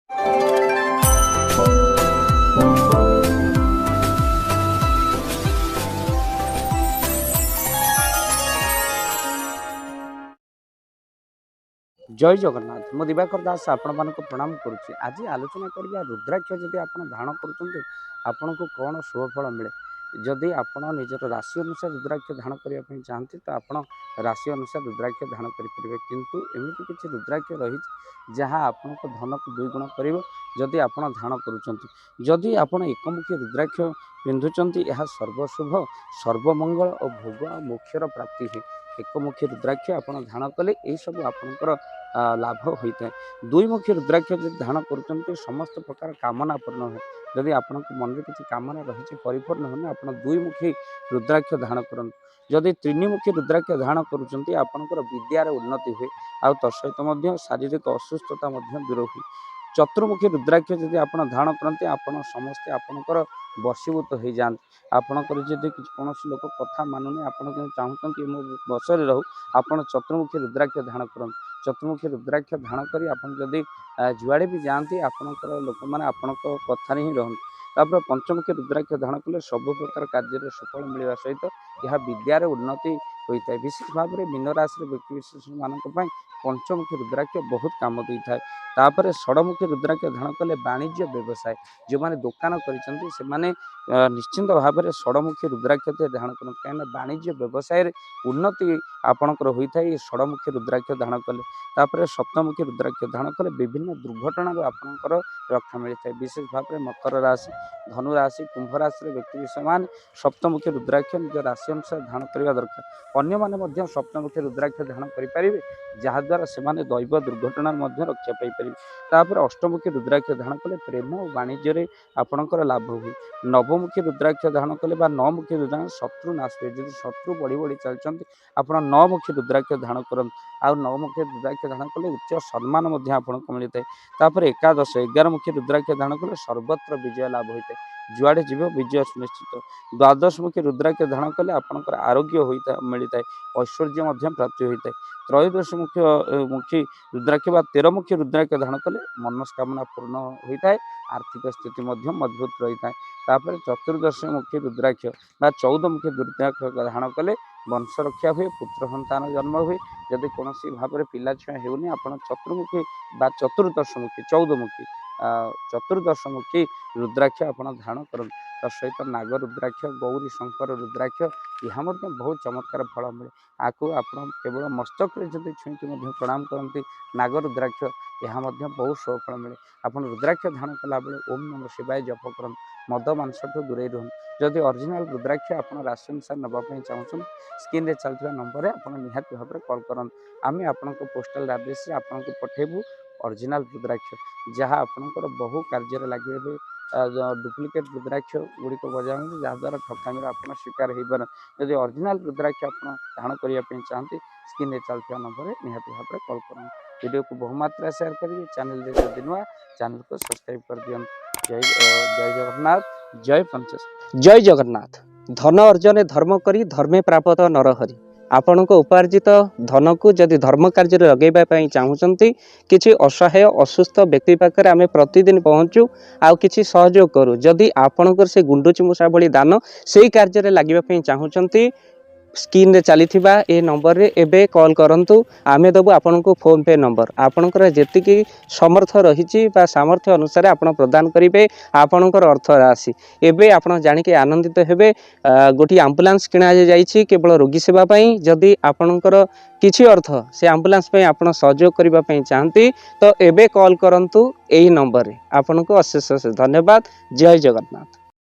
जय जगन्नाथ मो दिवाकर दास आपण मानक प्रणाम करुच्ची। आज आलोचना करिया रुद्राक्ष जदि आप धारण करुँच आपन को कौन शुभफल मिले। जदि आप निजर राशि अनुसार रुद्राक्ष धारण करने चाहते तो आप राशि अनुसार रुद्राक्ष धारण करेंगे, किंतु एमती किसी रुद्राक्ष रही जहाँ आपण को धन को दुई गुण कर जदि आप धारण करुँच। जदि आप एकमुखी रुद्राक्ष पिंधुंट यह सर्वशुभ सर्वमंगल और भोग और मोक्षर प्राप्ति है। एकमुखी रुद्राक्ष आप धारण कले यही सब आपंकर लाभ होता है। दुईमुखी रुद्राक्ष जब धारण कर समस्त प्रकार कामना पूर्ण हुए। जदि आपण मन में किसी कामना रही परिपूर्ण होने आप दुईमुखी रुद्राक्ष धारण करूँ। जदि त्रिमुखी रुद्राक्ष धारण करुँच आपंकर विद्यार उन्नति हुए आ सहित शारीरिक असुस्थता दूर हुए। चतुर्मुखी रुद्राक्ष जदि आप धारण करते आप समस्ते आपणकर वशीभूत हो जाते। आपणकर जदि कौन लोक कथा मानुनी आप चाहते मो बसरे रहू आप चतुर्मुखी रुद्राक्ष धारण करूँ। चतुर्मुखी रुद्राक्ष धारण कर जदि जुआड़े भी जाती आपणकर लोक मैंने आपण कथार ही रहते। तापर पंचमुखी रुद्राक्ष धारण कले सब प्रकार कार्य सफल मिलवा सहित यह विद्यार उन्नति होता है। विशेष भाव में मीन राशि व्यक्ति विशेष मानक पंचमुखी रुद्राक्ष बहुत काम दे था। तापर षडमुखी रुद्राक्ष धारण कले वाणिज्य व्यवसाय जो मैंने दुकान कर निश्चिंत भाव में षडमुखी रुद्राक्ष धारण कर कहीं वाणिज्य व्यवसाय उन्नति आपणकर होता है षडमुखी रुद्राक्ष धारण कले। तापर सप्तमुखी रुद्राक्ष धारण कले विभिन्न दुर्घटना आपणकर रक्षा मिलता है। विशेष भाव में मकर राशि धनु राशि कुंभ राशि व्यक्ति विशेष मान सप्तमुखी रुद्राक्ष निज राशि अनुसार धारण करने दरकार। अन्य माने सप्तमुखी रुद्राक्ष धारण करेंगे जहाद्वारा से दैव दुर्घटना रक्षा पाई। तापर अष्टमुखी रुद्राक्ष धारण कले प्रेम और वाणिज्य आपणकर लाभ हुए। नवमुखी रुद्राक्ष धारण कले नवमुखी रुद्राक्ष शत्रु नाश हुए। जब शत्रु बढ़ी बढ़ी चलते आप नवमुखी रुद्राक्ष धारण करते आ नवमुखी रुद्राक्ष धारण कले उच्च सम्मान आपको मिलता है। तापर एकादश 11 मुखी रुद्राक्ष धारण कले सर्वत्र विजय लाभ होता है। जुआड़े जीव विजय सुनिश्चित। द्वादश मुखी रुद्राक्ष धारण कले आपंकर आरोग्य मिलता है ऐश्वर्य प्राप्ति होता है। त्रयोदश मुखी रुद्राक्ष 13 मुखी रुद्राक्ष धारण कले मनस्कामना पूर्ण होता है। आर्थिक स्थिति मजबूत रही है। तापर चतुर्दश मुखी रुद्राक्ष 14 मुखी रुद्राक्ष धारण कले वंश रक्षा हुए पुत्र सन्तान जन्म हुए। जदि कौन भाव में पिला छुआ होनी आप चतुर्मुखी चतुर्दशमुखी 14 मुखी चतुर्दशमुखी रुद्राक्ष आप धारण करूँ। सहित नाग रुद्राक्ष गौरी शंकर रुद्राक्ष यह बहुत चमत्कार फल मिले। आपको आप केवल मस्तक जब छुईकी प्रणाम करती नाग रुद्राक्ष यह बहुत सुफल मिले। आप रुद्राक्ष धारण कला बेले ओम नमः शिवाय जप कर मद मांसठू दूरे रुहन। जदि ओरिजिनल रुद्राक्ष आप राशि अनुसार नापी चाहूँ स्क्रीन चलता नंबर आप निहाती भाव में कॉल करूँ। आम आपण पोस्टाल एड्रेस आपको पठेबू ओरिजिनल रुद्राक्ष जहाँ आपंकर बहु कार्य लगे। डुप्लिकेट रुद्राक्ष गुड़िक बजा जहाद्वारा ठकामी आप शिकार हो पार। जदि ओरिजिनल रुद्राक्ष आप धारण करने चाहते स्क्रीन चलता नंबर निहाती भाव में कॉल करूँ। वीडियो को बहुमात्रा शेयर करेंगे। चैनल जदि नुआ चैनल को सब्सक्राइब कर दिखाँ। जय जगन्नाथ जय पंचेश्वर जय जगन्नाथ। धन अर्जन धर्म करी धर्मे प्राप्त नरहरि। आपण उपार्जित धन को जदि धर्म कार्य लगेवाई चाहूँगी किसी असहाय असुस्थ व्यक्ति पाखे आम प्रतिदिन पहुँचू आउ किसी सहयोग करूँ। जदि आपणकर से गुंडुची मूषा भली दान से कार्य लगे चाहूँगी स्क्रीन रे चली ए नंबर रे एबे कॉल करंतु। आमे दबु आपन को फोन पे नंबर आपनकर जेतिकी समर्थ रही सामर्थ्य अनुसार आपण प्रदान करेंगे आपनकर अर्थ राशि। एबे आपण जानिके आनंदित हेबे। गोटी एम्बुलेंस किणा जाइछि केवल रोगी सेवा पई। जदि आपनकर किछि अर्थ से एम्बुलेंस पई आपण सहयोग करिबा पई चाहंती तो एबे कॉल करंतु एही नंबर रे। आपन को अशेष धन्यवाद। जय जगन्नाथ।